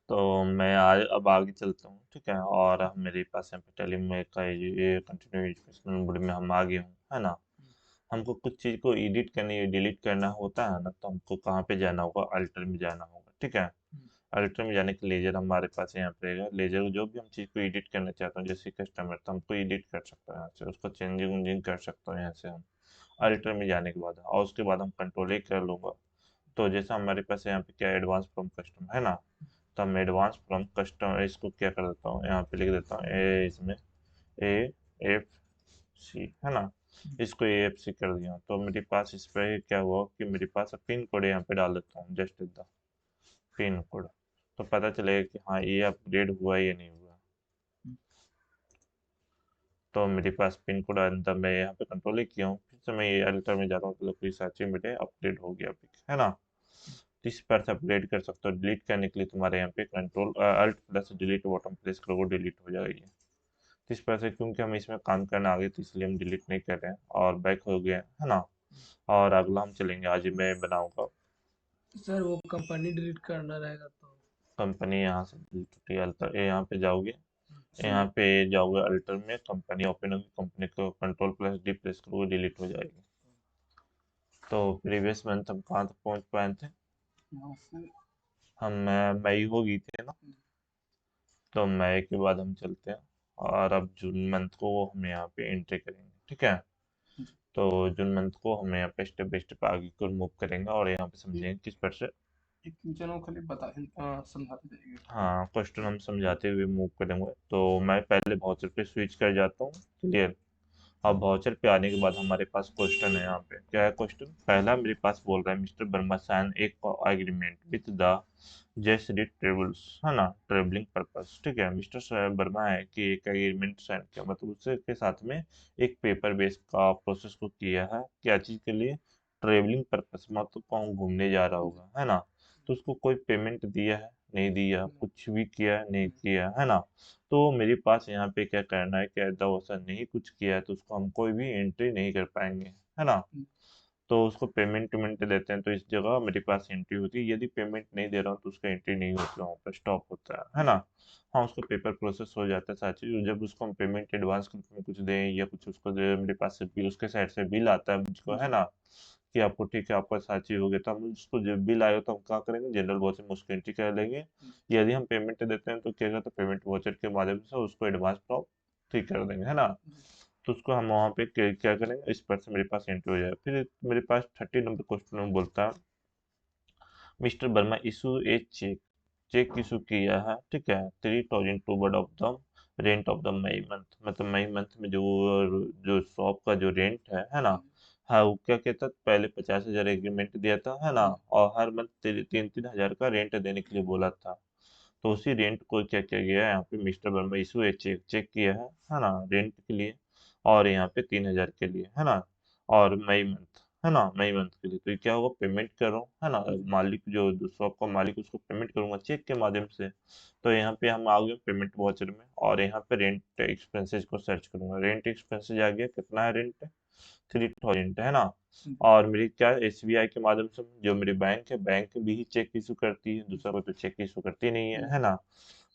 तो मैं आज अब आगे चलता हूँ, ठीक है। और मेरे पास यहाँ पे टेली का ये कंटिन्यू एजुकेशन मोड में हम आगे हूँ, है ना। हमको कुछ चीज़ को एडिट करनी या डिलीट करना होता है ना, तो हमको कहाँ पे जाना होगा, अल्टर में जाना होगा, ठीक है। अल्टर में जाने के लेजर हमारे पास यहाँ पे रहेगा। लेजर जो भी हम चीज़ को एडिट करना चाहते हैं, जैसे कस्टमर, तो हमको एडिट कर सकते हैं यहाँ से, उसको चेंजिंग वेंजिंग कर सकते हैं यहाँ से हम अल्टर में जाने के बाद। और उसके बाद हम कंट्रोल ही कर लूँगा। तो जैसा हमारे पास यहाँ पे क्या एडवांस फ्रॉम कस्टमर है ना, तो मैं एडवांस फ्रॉम कस्टमर इसको क्या कर देता हूँ, यहाँ पे लिख देता हूँ ए, इसमें ए एफ सी है ना। इसको ए एफ सी कर दिया, तो मेरे पास इस पर क्या हुआ कि मेरे पास पिन कोड यहाँ पे डाल देता हूँ, जस्ट द पिन कोड। तो पता चलेगा कि हाँ ये अपग्रेड हुआ या नहीं हुआ। तो मेरे पास पिन कोड अंदर मैं यहाँ पे कंट्रोल ही किया हूँ, फिर से मैं ये अल्टर में जाता हूँ तो कोई साची मेरे अपडेट हो गया पिक, है ना। तो इस पर से अपग्रेड कर सकते हो। डिलीट करने के लिए तुम्हारे यहाँ पे control alt plus delete button press करोगे, डिलीट हो जाएगी। तो इस पर से क्योंकि हम इसमें काम करना आगे, तो इसलिए हम डिलीट नहीं कर रहे हैं और बैक हो गए, है ना। और अगला हम चलेंगे, आज मैं बनाऊंगा सर वो कंपनी डिलीट करना रहेगा तो कंपनी। यहाँ से डिलीट होती है, अल्टर यहाँ पे जाओगे, जी। यहाँ पे जाओगे अल्टर में, कंपनी ओपन होगी, कंपनी को कंट्रोल प्लस डी प्रेस करोगे, डिलीट हो जाएगी। तो प्रीवियस मंथ हम कहाँ तक पहुँच पाए थे, यहाँ से हम मई हो गई थी ना। तो मई के बाद हम चलते हैं, और अब जून मंथ को हम यहाँ पे एंट्री करेंगे, ठीक है। तो जून मंथ को हम यहाँ पे स्टेप बाई स्टेप आगे को मूव करेंगे, और यहाँ पे समझेंगे किस पर से। एक चलो खाली समझाते जाइए। हाँ, क्वेश्चन हम समझाते हुए मूव करेंगे। तो मैं पहले वाउचर पे स्विच कर जाता हूँ, क्लियर। अब वाउचर पे आने के बाद हमारे पास क्वेश्चन है, यहाँ पे क्या है क्वेश्चन। पहला मेरे पास बोल रहा है मिस्टर वर्मा साइन एक agreement with the Jayshree travels, है ना, ट्रेवलिंग पर्पस, ठीक है। मिस्टर वर्मा है कि एक एग्रीमेंट साइन किया, मतलब उसके साथ में एक पेपर बेस का प्रोसेस को किया है, क्या चीज़ के लिए, ट्रेवलिंग पर्पस, मतलब कहीं घूमने जा रहा होगा, है ना। तो उसको कोई पेमेंट दिया है, नहीं दिया, कुछ भी किया है, नहीं किया, है ना। तो मेरे पास यहाँ पे क्या करना है कि ऐसा वैसा नहीं कुछ किया है, तो उसको हम कोई भी एंट्री नहीं कर पाएंगे, है ना। तो उसको पेमेंट वेमेंट देते हैं, तो इस जगह मेरे पास एंट्री होती है। यदि पेमेंट नहीं दे रहा हूँ तो उसका एंट्री नहीं होती, वहाँ पर स्टॉप होता है ना। हाँ, उसको पेपर प्रोसेस हो जाता है सारी चीज़। जब उसको हम पेमेंट एडवांस में कुछ दें या कुछ उसको दे, मेरे पास से बिल, उसके साइड से बिल आता है मुझको, है ना, कि आपको ठीक है, आपका सारी चीज़ हो गया, तो हम उसको जब बिल आएगा तो हम क्या करेंगे, जनरल वाउचर में उसको एंट्री कर लेंगे। यदि हम पेमेंट देते हैं तो क्या करते हैं, पेमेंट वाउचर के माध्यम से उसको एडवांस ठीक कर देंगे, है ना। तो उसको हम वहाँ पे क्या करेंगे, इस पर से मेरे पास एंट्री हो जाएगा। फिर मेरे पास 30 नंबर क्वेश्चन में बोलता है mister Verma issue a cheque, cheque issue किया है, ठीक है, 3000 toward of the rent of the May month, मतलब मई मंथ में जो जो शॉप का जो रेंट है ना। हाँ, वो क्या कहता था, पहले 50,000 एग्रीमेंट दिया था, है ना, और हर मंथ 3-3 हज़ार का रेंट देने के लिए बोला था। तो उसी रेंट को क्या किया गया है, यहाँ पे mister Verma issue a cheque, cheque किया है ना, रेंट के लिए, और यहाँ पे 3,000 के लिए, है ना, और मई मंथ, है ना, मई मंथ के लिए। तो ये क्या होगा, पेमेंट कर रहा हूँ, है ना, मालिक जो शॉप का मालिक, उसको पेमेंट करूंगा चेक के माध्यम से। तो यहाँ पे हम आ गए पेमेंट वाउचर में, और यहाँ पे रेंट एक्सपेंसेस को सर्च करूंगा। रेंट एक्सपेंसेस आ गया, कितना है रेंट, 3,000, है ना। और मेरी क्या एसबीआई के माध्यम से, जो मेरी बैंक है, बैंक भी ही चेक इशू करती है, दूसरा कोई तो चेक इशू करती नहीं है ना।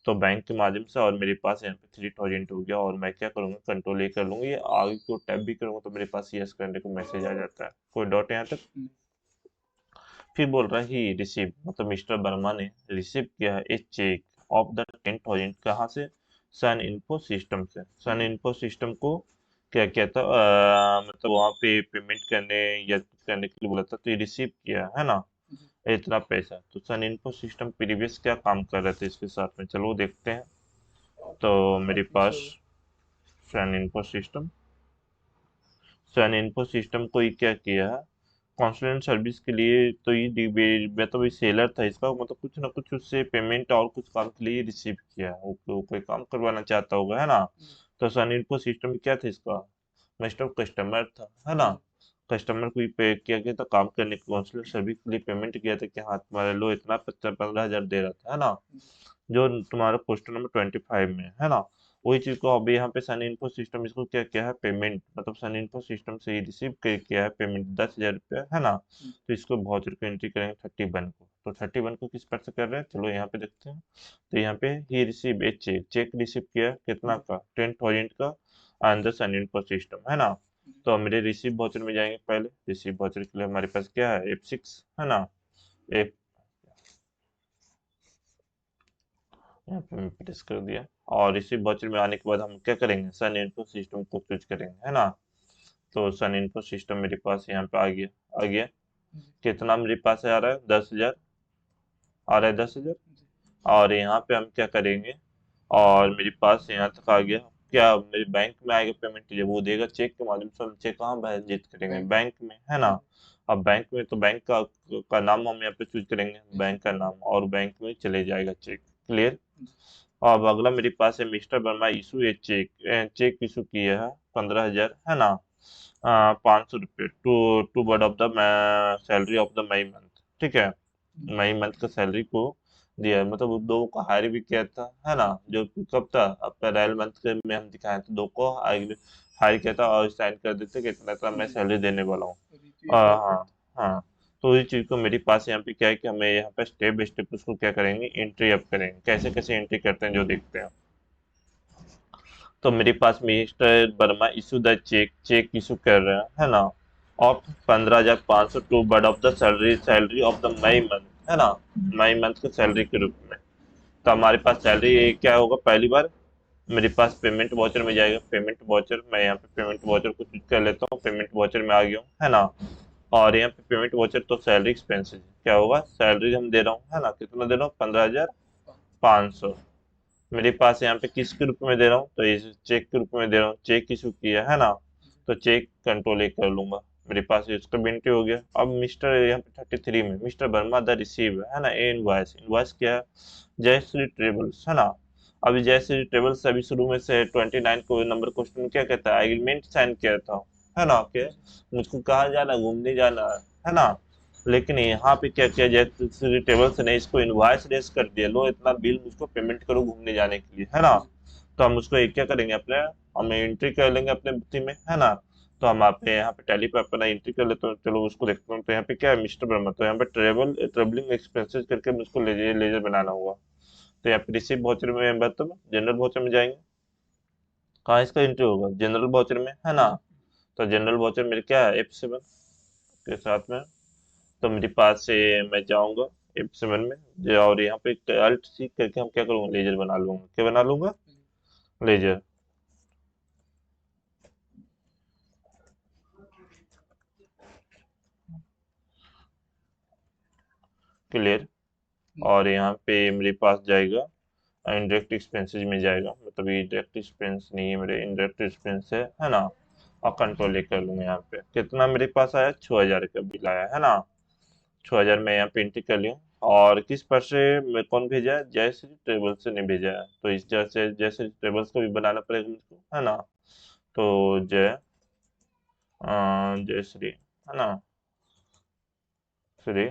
तो बैंक के माध्यम से, और मेरे पास यहाँ पे 3,000 हो गया, और मैं क्या करूँगा, कंट्रोल ए कर लूंगा, ये आगे को टैप भी करूंगा तो मेरे पास यस करने को मैसेज आ जाता है, कोई डॉट यहाँ तक। फिर बोल रहा है ही रिसीव, मतलब मिस्टर वर्मा ने रिसीव किया है एक चेक ऑफ द 10,000, कहाँ से, सन इन्फो सिस्टम से। सन इन्फो सिस्टम को क्या किया था, मतलब वहाँ पे पेमेंट करने या कुछ करने के लिए बोला था, तो ये रिसीव किया है ना इतना पैसा। तो सन इन्फो सिस्टम प्रीवियस क्या काम कर रहे थे इसके साथ में, चलो देखते हैं। तो मेरे पास सन इन्फो सिस्टम, सन इन्फो सिस्टम को ये क्या किया है, कॉन्सुलेंट सर्विस के लिए, तो ये मतलब ये सेलर था इसका, मतलब कुछ ना कुछ उससे पेमेंट और कुछ काम के लिए रिसीव किया है, वो कोई काम करवाना चाहता होगा, है ना। तो सन इन्फो सिस्टम में क्या था इसका, मतलब कस्टमर था, है ना। कस्टमर को पे किया गया था काम करने के, कॉन्सुलेट सर्विस के लिए पेमेंट किया था कि हाँ तुम्हारे लो इतना 15,000 दे रहा था, है ना, जो तुम्हारा पोस्टर नंबर 25 में है ना। वही चीज को अभी यहाँ पे सन इन्फो सिस्टम इसको क्या क्या है पेमेंट, मतलब सन इन्फो सिस्टम से ही रिसीव किया है पेमेंट 10,000 रुपया, है ना। तो इसको वाउचर को एंट्री करेंगे 31 को, तो 31 को किस पर से कर रहे हैं, चलो यहाँ पे देखते हैं। तो यहाँ पे ही receive a cheque, cheque receive किया कितना का, 10,000 का, अंडर सन इन्फो सिस्टम, है ना। तो हम मेरे रिसीव वाउचर में जाएंगे, पहले रिसीव वाउचर के लिए हमारे पास क्या है, F6, है ना। F, यहाँ पे मैं प्रेस कर दिया, और रिसीव वाउचर में आने के बाद हम क्या करेंगे, सन इन्फो सिस्टम को चूज करेंगे, है ना। तो सन इन्फो सिस्टम मेरे पास यहाँ पे आ गया। कितना मेरे पास आ रहा है, 10,000 आ रहा है, 10,000। और यहाँ पे हम क्या करेंगे, और मेरे पास यहाँ तक आ गया, क्या मेरे बैंक में आएगा पेमेंट, जब वो देगा चेक के माध्यम से, हम चेक कहाँ विजिट करेंगे, बैंक में, है ना। अब बैंक में तो बैंक का नाम हम यहाँ पे चूज करेंगे, बैंक का नाम, और बैंक में चले जाएगा चेक, क्लियर। अब अगला मेरे पास है mister Verma issue a cheque, cheque issue किया है 15,000, है ना। 500 रुपये to toward of the salary of the May month, ठीक है। मई मंथ का सैलरी को दिया है, मतलब उन दो को हायर भी किया था, है ना। जो कि कब था, अप्रैल मंथ के में हम दिखाए थे, दो को हायर किया था, और साइन कर देते कि इतना इतना मैं सैलरी देने वाला हूँ। हाँ, हाँ। तो इस चीज को मेरे पास यहाँ पे क्या है कि हमें यहाँ पे स्टेप बाय स्टेप उसको क्या करेंगे, एंट्री अप करेंगे, कैसे कैसे एंट्री करते हैं जो देखते हैं। तो मेरे पास mister Verma issue the cheque, cheque issue कर रहे हैं, है ना। Of 15,500 two third of the salary, salary of the May month, है ना। मई मंथ के सैलरी के रूप में। तो हमारे पास सैलरी क्या होगा, पहली बार मेरे पास पेमेंट वाउचर में जाएगा, पेमेंट वाउचर, मैं यहाँ पे पेमेंट वाउचर को चूज कर लेता हूँ, पेमेंट वाउचर में आ गया हूँ, है ना। और यहाँ पे पेमेंट वाउचर तो सैलरी एक्सपेंसेस क्या होगा, सैलरी हम दे रहा हूँ, है ना, कितना दे रहा हूँ, 15,500। मेरे पास यहाँ पे किस के रूप में दे रहा हूँ, तो इस चेक के रूप में दे रहा हूँ, चेक इशू किया है ना। तो चेक कंट्रोल एक कर लूंगा, मेरे पास इसका भी एंट्री हो गया। अब मिस्टर यहाँ पे 33 में मिस्टर वर्मा द रिसीव, है ना, ए इनवॉइस, इनवॉइस क्या है, जयश्री ट्रेवल्स, है ना। अभी जयश्री ट्रेवल्स अभी शुरू में से 29 को नंबर क्वेश्चन में क्या कहता है, एग्रीमेंट साइन किया था, है ना, के मुझको कहाँ जाना, घूमने जाना है ना। लेकिन यहाँ पे क्या किया जाए, टेबल्स ने इसको इनवॉइस रेस कर दिया, लो इतना बिल मुझको पेमेंट करो घूमने जाने के लिए, है ना। तो हम उसको एक क्या करेंगे, अपने हम एंट्री कर लेंगे अपने बुद्धि में, है ना। तो हम आपने यहाँ पे टैली पे अपना एंट्री कर लेते हैं, चलो उसको देखते हैं। तो यहाँ पे क्या है, मिस्टर वर्मा, तो यहाँ पे ट्रेवलिंग एक्सपेंसेस करके मुझको लेजर लेजर बनाना होगा। तो यहाँ पे रिसिव वाउचर में मतलब जनरल वाउचर में जाएंगे, कहाँ इसका एंट्री होगा, जनरल वाउचर में, है ना। तो जनरल वाउचर मेरे क्या है, F7 के साथ में। तो मेरे पास से मैं जाऊंगा F7 में, और यहाँ पे अल्ट सी करके हम क्या करूंगा, लेजर बना लूंगा, क्या बना लूंगा, लेजर, क्लियर। और यहाँ पे मेरे पास जाएगा इनडायरेक्ट एक्सपेंसेस में जाएगा, मतलब ये डायरेक्ट एक्सपेंस नहीं है मेरे, इनडायरेक्ट एक्सपेंस है ना। और कंट्रोल कर लूंगा, यहाँ पे कितना मेरे पास आया, 6,000 का बिल आया, है ना। 6,000 मैं यहाँ पे एंट्री कर लिया। और किस पर से मैं कौन भेजा है, जयश्री ट्रेवल से नहीं भेजा है, तो इस जैसे जयश्री ट्रेवल्स को भी बनाना पड़ेगा मुझको, है ना। तो जयश्री, है ना, श्री,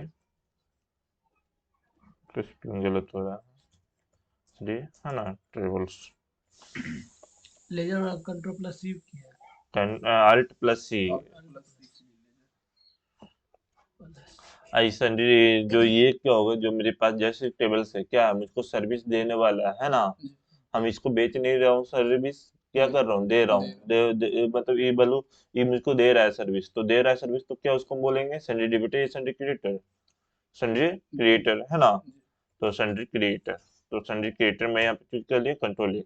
कुछ गलत हो रहा है, श्री, है ना, ट्रेवल्स, लेजर और कंट्रोल प्लस सी किया अल्ट प्लस सी। ऐसा नहीं, जो ये क्या होगा, जो मेरे पास जैसे टेबल्स है, क्या मुझको सर्विस देने वाला है ना। हम इसको बेच नहीं रहा हूँ सर्विस, क्या कर रहा हूँ, दे रहा हूँ, मतलब ये बोलो, ये मुझको दे रहा है सर्विस, तो दे रहा है सर्विस, तो क्या उसको बोलेंगे, सन्डी डिबिटर या सन्डी क्रेडिटर, सन्डी क्रिएटर, है ना। तो सन्डी क्रिएटर, तो सन्डी क्रिएटर में यहाँ पे क्लिक कर लिया, कंट्रोल,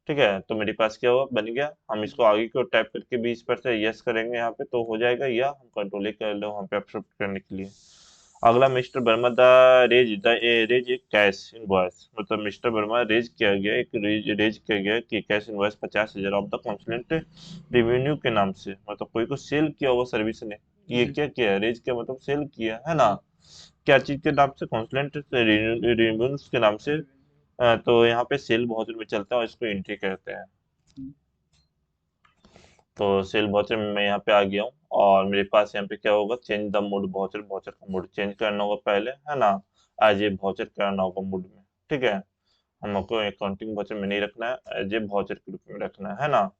ठीक है। तो मेरे पास क्या हुआ, बन गया। हम इसको आगे की ओर टाइप करके 20 से यस करेंगे यहाँ पे, तो हो जाएगा, या हम कंट्रोल कर लो वहाँ पे एक्सेप्ट करने के लिए। अगला मिस्टर वर्मा द रेज एक कैश इनवॉइस, मतलब मिस्टर वर्मा रेज किया गया, एक रेज किया गया कि cash invoice 50,000 of the consultant revenue के नाम से, मतलब कोई को सेल किया होगा सर्विस ने, ये क्या किया, रेज किया मतलब सेल किया, है ना। क्या चीज के नाम से, कॉन्सुलेंट रेवेन्यूज के नाम से। तो यहाँ पे सेल वाउचर में चलता है, और इसको एंट्री कहते हैं। तो सेल वाउचर में मैं यहाँ पे आ गया हूँ, और मेरे पास यहाँ पे क्या होगा, change the mood voucher, voucher का मूड चेंज करना होगा पहले, है ना। आज ये वाउचर करना होगा मूड में, ठीक है। हमको अकाउंटिंग वाउचर में नहीं रखना है, एज ए वाउचर के रूप में रखना है ना।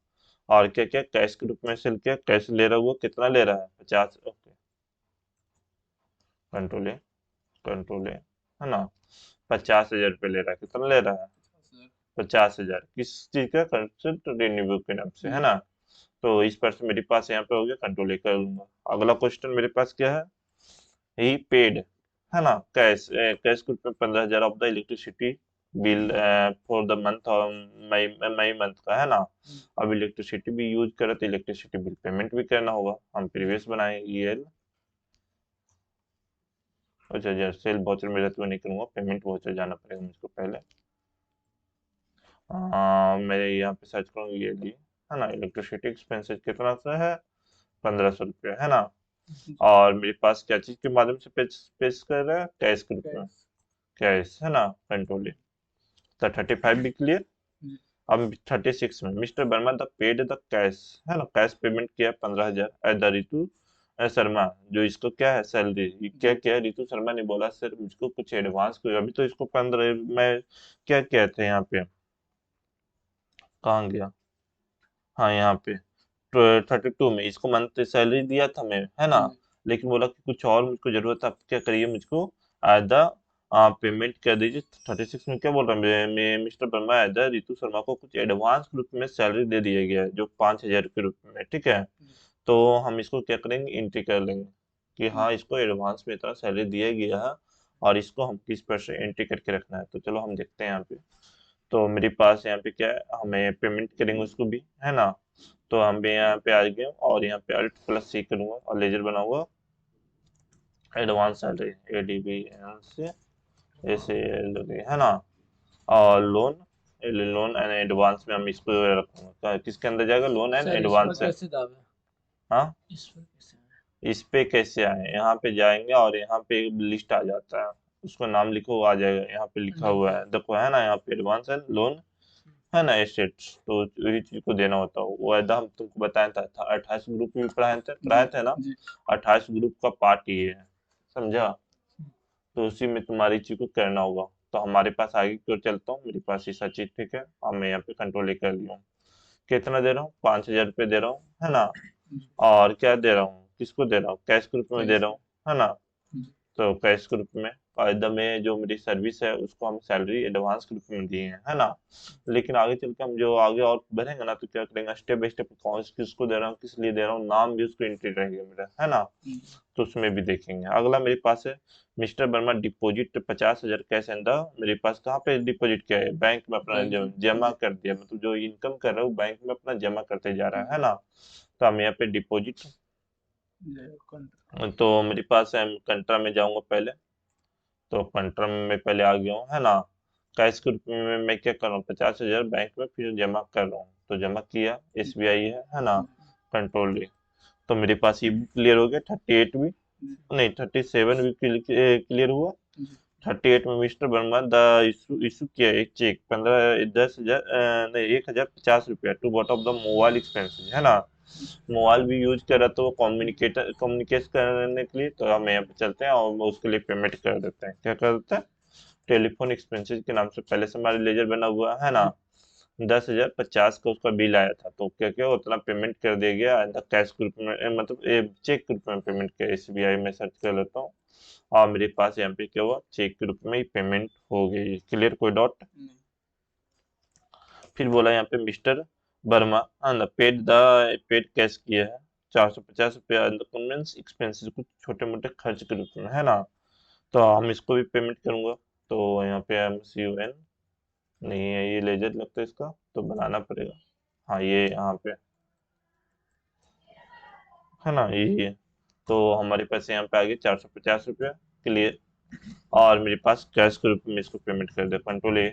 और क्या क्या कैश के रूप में सेल किया, कैश ले रहा है वो कितना ले रहा है 50, ओके कंट्रोल ए, कंट्रोल ए, है ना। 50,000 रुपये ले रहा है, कितना ले रहा है 50,000, किस चीज का कंसेप्ट रिन्यू के नाम से, है ना। तो इस पर से मेरे पास यहाँ पे हो गया, कंट्रोल ए कर लूंगा। अगला क्वेश्चन मेरे पास क्या है, ही पेड, है ना, कैश कैश के रूप में 15,000 of the electricity bill for the month और मई मई मंथ का, है ना। अब इलेक्ट्रिसिटी भी यूज करे तो इलेक्ट्रिसिटी बिल पेमेंट भी करना होगा, हम प्रीवियस बनाए ईएल। अच्छा जब सेल वाउचर मेरा तो नहीं करूंगा, पेमेंट वाउचर जाना पड़ेगा मुझको पहले। मैं यहाँ पे सर्च करूंगा ईएल, है ना। इलेक्ट्रिसिटी एक्सपेंसेस कितना सा है, 1,500 रुपया, है ना। और मेरे पास क्या चीज के माध्यम से पेश कर रहा है, कैश के रूप में, कैश, है ना, कंट्रोल। तो 35 भी क्लियर। अब 36 में mister Verma the paid the cash, है ना, कैश पेमेंट किया 15,000 एट द रितु शर्मा, जो इसको क्या है सैलरी, क्या क्या रितु शर्मा ने बोला सर मुझको कुछ एडवांस को, अभी तो इसको 15 मैं क्या क्या थे यहाँ पे, कहाँ गया, हाँ यहाँ पे 32 में इसको मंथ सैलरी दिया था मैं, है ना। लेकिन बोला कि कुछ और मुझको जरूरत है, आप क्या करिए मुझको आधा पेमेंट कर दीजिए। 36 में क्या बोल रहा है, मिस्टर वर्मा आधा रितु शर्मा को कुछ एडवांस रूप में सैलरी दे दिया गया है, जो 5,000 के रूप में, ठीक है। तो हम इसको क्या करेंगे, एंट्री कर लेंगे कि हाँ इसको एडवांस में इतना सैलरी दिया गया है, और इसको हम किस पर से एंट्री करके रखना है। तो चलो हम देखते हैं यहाँ पे। तो मेरे पास यहाँ पे क्या है, हमें पेमेंट करेंगे उसको भी, है ना। तो हम भी यहाँ पे आ गए और यहाँ पे अल्ट प्लस सी करूंगा और लेजर बनाऊंगा एडवांस सैलरी एडीबी से ऐसे, है ना। और लोन, लोन एंड एडवांस में हम इसको रखूंगा, किसके अंदर जाएगा, लोन एंड सर इस पर एडवांस है। कैसे दावे, हाँ इस पर कैसे इस पे कैसे आए, यहाँ पे जाएंगे और यहाँ पे एक लिस्ट आ जाता है, उसको नाम लिखो वो आ जाएगा, यहाँ पे लिखा हुआ है देखो, है ना, यहाँ पे एडवांस है, लोन, है ना, एसेट्स। तो यही चीज को देना होता है, वो एकदम हम तुमको बताया था 28 ग्रुप भी पढ़ाए थे ना। 28 ग्रुप का पार्ट ये है, समझा। तो उसी में तुम्हारी चीज को करना होगा। तो हमारे पास आगे क्यों चलता हूँ, मेरे पास ऐसा चीज, ठीक है, अब मैं यहाँ पे कंट्रोल ले कर लिया हूँ। कितना दे रहा हूँ, 5,000 रुपये दे रहा हूँ, है ना। और क्या दे रहा हूँ, किसको दे रहा हूँ, कैश के रूप में दे रहा हूँ, है ना। तो कैश के रूप में फायदा में जो मेरी सर्विस है उसको हम सैलरी एडवांस के रूप में दिए हैं, है ना। लेकिन आगे चल के हम जो आगे और बढ़ेंगे ना, तो क्या करेंगे, स्टेप बाय स्टेप कौन किसको दे रहा हूँ, किस लिए दे रहा हूँ, नाम भी उसको एंट्री रहेगा मेरा, है ना। तो उसमें भी देखेंगे। अगला मेरे पास है mister Verma deposit 50,000 cash and the, मेरे पास कहाँ पे डिपॉजिट किया है, बैंक में अपना जो जमा कर दिया, मतलब जो इनकम कर रहा है वो बैंक में अपना जमा करते जा रहा है ना। तो हम यहाँ पे डिपॉजिट, तो मेरे पास है, कंट्रा में जाऊंगा पहले। तो कंट्रा में मैं पहले आ गया हूँ, है ना। कैश के रूप में मैं क्या कर रहा हूँ, 50,000 बैंक में फिर जमा कर रहा हूँ, तो जमा किया, एसबीआई है ना, कंट्रोल ली। तो मेरे पास ये भी क्लियर हो गया, 38 भी, नहीं 37 भी क्लियर हुआ। 38 में mister Verma the issue issue किया एक चेक 10,000 नहीं 1,050 रुपया toward of the mobile expenses, है ना। मोबाइल भी यूज कर रहा तो वो कम्युनिकेट करने के लिए, तो हम यहाँ पे चलते हैं और उसके लिए पेमेंट कर देते हैं, क्या कर देते हैं, टेलीफोन एक्सपेंसेस के नाम से पहले से हमारा लेजर बना हुआ है ना। 10,050 का उसका बिल आया था, तो क्या क्या उतना पेमेंट कर दिया गया एंड कैश ग्रुप में, मतलब चेक ग्रुप में पेमेंट किया, एसबीआई में सर्च कर लेता हूँ। और मेरे पास यहाँ पे क्या हुआ, चेक ग्रुप में ही पेमेंट हो गई, क्लियर, कोई डॉट। फिर बोला यहाँ पे mister Verma paid the, paid cash किया है 450 रुपया कन्वेंस एक्सपेंसेस, कुछ छोटे मोटे खर्च के रूप में, है ना। तो हम इसको भी पेमेंट करूंगा। तो यहाँ पे एम सी यू एन नहीं है, ये लेजर लगता है इसका, तो बनाना पड़ेगा। हाँ ये यहाँ पे, है ना, यही है। तो हमारे पास यहाँ पे आ गए 450 रुपया, क्लियर। और मेरे पास कैश के रूप में इसको पेमेंट कर दे, कंट्रोल ए,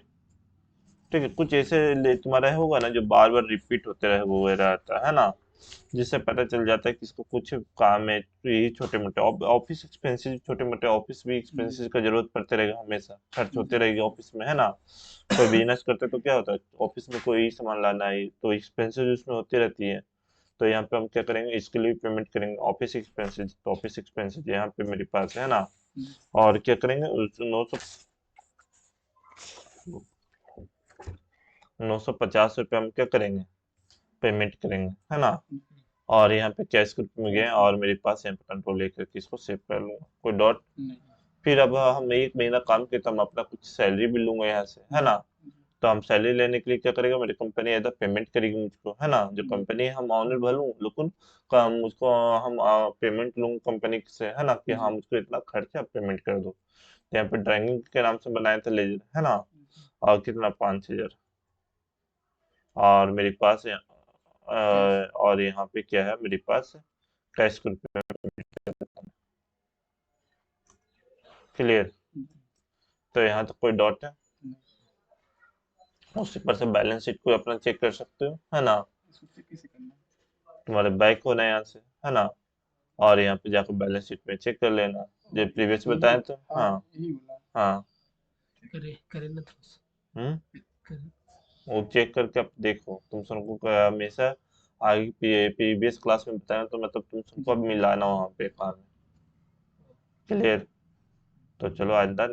ठीक है। कुछ ऐसे तुम्हारा होगा ना जो बार बार रिपीट होते रहे, वो रहता है ना, जिससे पता चल जाता है कि इसको कुछ काम है, तो यही छोटे मोटे ऑफिस एक्सपेंसेस, छोटे मोटे ऑफिस भी एक्सपेंसेस का जरूरत पड़ते रहेगा, हमेशा खर्च होते रहेगी ऑफिस में, है ना। कोई बिजनेस करते तो क्या होता है, ऑफिस में कोई सामान लाना है तो एक्सपेंसेस उसमें होती रहती है। तो यहाँ पे हम क्या करेंगे, इसके लिए पेमेंट करेंगे ऑफिस एक्सपेंसेस, तो ऑफिस एक्सपेंसेस यहाँ पे मेरे पास है ना। और क्या करेंगे, 900 950 रुपये हम क्या करेंगे, पेमेंट करेंगे, है ना। और यहाँ पे कैश ग्रुप में गए और मेरे पास यहाँ पे कंट्रोल लेकर के इसको सेव कर लूंगा, कोई डॉट। नहीं। फिर अब हम 1 महीना काम किया तो हम अपना कुछ सैलरी भी लूंगा यहाँ से, है ना। तो हम सैलरी लेने के लिए क्या करेगा, मेरी कंपनी ऐसा पेमेंट करेगी मुझको, है ना। जो कंपनी हम ऑनर भरूँ लेकिन मुझको हम पेमेंट लूंगा कंपनी से, है ना, कि हाँ मुझको इतना खर्चा पेमेंट कर दो। तो यहाँ पे ड्राइंग के नाम से बनाए थे लेजर, है ना। और कितना, 5,000। और मेरे पास और यहाँ पे क्या है मेरे पास, कैश रुपये। क्लियर। तो यहाँ तो कोई डॉट है, उसी पर से बैलेंस शीट को अपना चेक कर सकते हो, है ना। तुम्हारे बैक होना है यहाँ से, है ना। और यहाँ पे जाकर बैलेंस शीट में चेक कर लेना, जो प्रीवियस बताए थे। हाँ हाँ। करे करे ना थोड़ा सा हम्म। करे। वो चेक करके अब देखो, तुम सबको हमेशा आगे प्रीवियस क्लास में बताया तो मतलब तुम सबको अब मिलाना वहाँ पे काम। क्लियर। तो चलो आइंदा